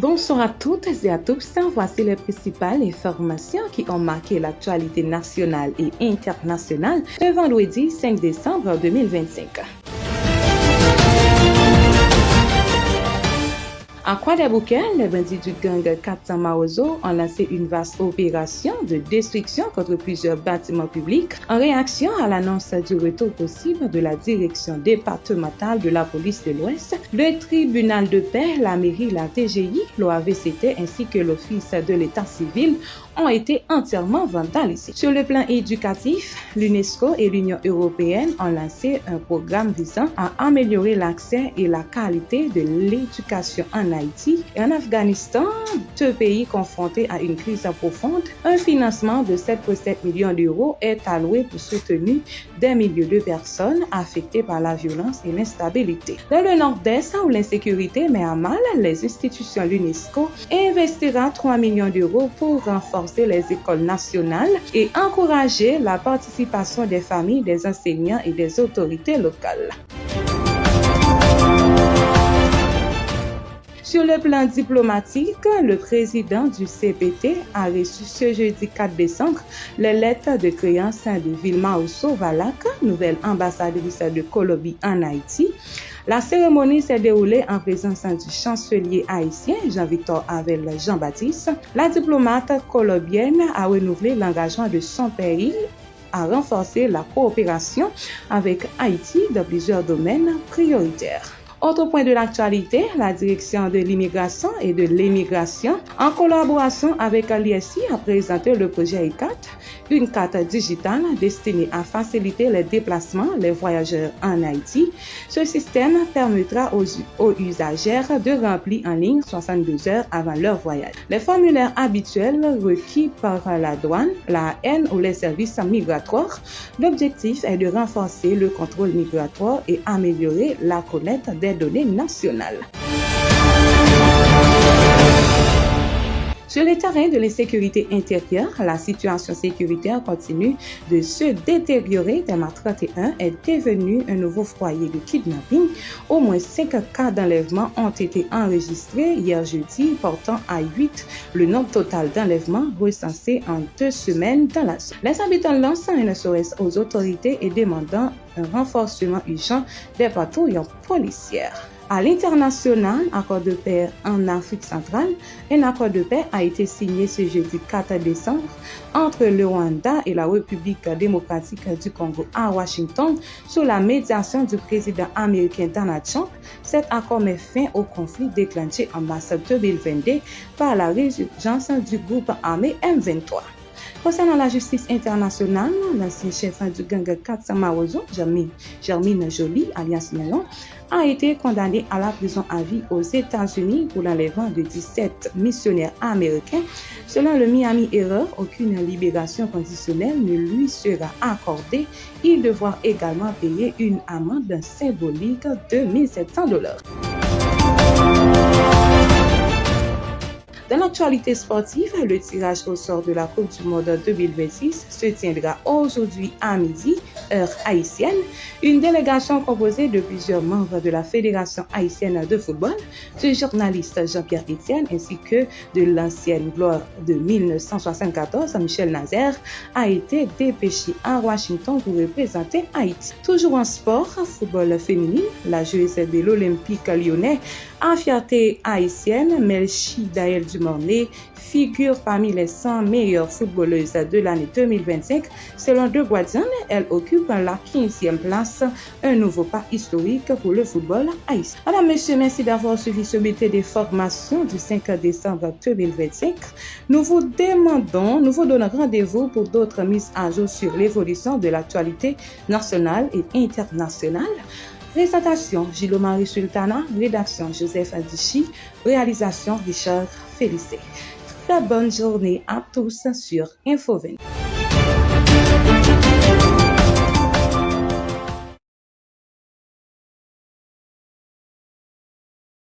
Bonsoir à toutes et à tous. Voici les principales informations qui ont marqué l'actualité nationale et internationale le vendredi 5 décembre 2025. À Croix-des-Bouquets, les bandits du gang 400 Maozo ont lancé une vaste opération de destruction contre plusieurs bâtiments publics en réaction à l'annonce du retour possible de la direction départementale de la police de l'Ouest, le tribunal de paix, la mairie, la TGI, l'OAVCT ainsi que l'Office de l'État civil ont été entièrement vandalisés. Sur le plan éducatif, l'UNESCO et l'Union européenne ont lancé un programme visant à améliorer l'accès et la qualité de l'éducation en Haïti et en Afghanistan, deux pays confrontés à une crise profonde. Un financement de 7,7 millions d'euros est alloué pour soutenir des milliers de personnes affectées par la violence et l'instabilité. Dans le nord-est, où l'insécurité met à mal les institutions, l'UNESCO investira 3 millions d'euros pour renforcer les écoles nationales et encourager la participation des familles, des enseignants et des autorités locales. Sur le plan diplomatique, le président du CPT a reçu ce jeudi 4 décembre les lettres de créance de Vilma Osso-Valak, nouvelle ambassadrice de Colombie en Haïti. La cérémonie s'est déroulée en présence du chancelier haïtien Jean-Victor Avel Jean-Baptiste. La diplomate colombienne a renouvelé l'engagement de son pays à renforcer la coopération avec Haïti dans plusieurs domaines prioritaires. Autre point de l'actualité, la direction de l'immigration et de l'émigration, en collaboration avec l'ISI, a présenté le projet I4, une carte digitale destinée à faciliter les déplacements des voyageurs en Haïti. Ce système permettra aux usagers de remplir en ligne 72 heures avant leur voyage les formulaires habituels requis par la douane, la AN ou les services migratoires. L'objectif est de renforcer le contrôle migratoire et améliorer la collecte des données nationales. Sur le terrain de l'insécurité intérieure, la situation sécuritaire continue de se détériorer. Thelma 31 est devenu un nouveau foyer de kidnapping. Au moins 5 cas d'enlèvement ont été enregistrés hier jeudi, portant à 8 le nombre total d'enlèvements recensés en 2 semaines dans la zone. Les habitants lancent un SOS aux autorités et demandant un renforcement urgent des patrouilles policières. À l'international, accord de paix en Afrique centrale, un accord de paix a été signé ce jeudi 4 décembre entre le Rwanda et la République démocratique du Congo à Washington sous la médiation du président américain Donald Trump. Cet accord met fin au conflit déclenché en mars 2022 par la résurgence du groupe armé M23. Concernant la justice internationale, l'ancien chef du gang 400 Maozo, Germaine Joly, alias Melon, a été condamné à la prison à vie aux États-Unis pour l'enlèvement de 17 missionnaires américains. Selon le Miami Herald, aucune libération conditionnelle ne lui sera accordée. Il devra également payer une amende symbolique de $1 700. Dans l'actualité sportive, le tirage au sort de la Coupe du Monde 2026 se tiendra aujourd'hui à midi, heure haïtienne. Une délégation composée de plusieurs membres de la Fédération haïtienne de football, du journaliste Jean-Pierre Etienne ainsi que de l'ancienne gloire de 1974, Michel Nazaire, a été dépêché à Washington pour représenter Haïti. Toujours en sport, football féminin, la joueuse de l'Olympique lyonnais en fierté haïtienne, Melchi Daël Dumornay, figure parmi les 100 meilleures footballeuses de l'année 2025. Selon The Guardian, elle occupe la 15e place, un nouveau pas historique pour le football haïtien. Alors, monsieur, merci d'avoir suivi ce bulletin de formation du 5 décembre 2025. Nous vous donnons rendez-vous pour d'autres mises à jour sur l'évolution de l'actualité nationale et internationale. Présentation Gilles-Marie Sultana, rédaction Joseph Adichi, réalisation Richard Félicé. Très bonne journée à tous sur Info 20.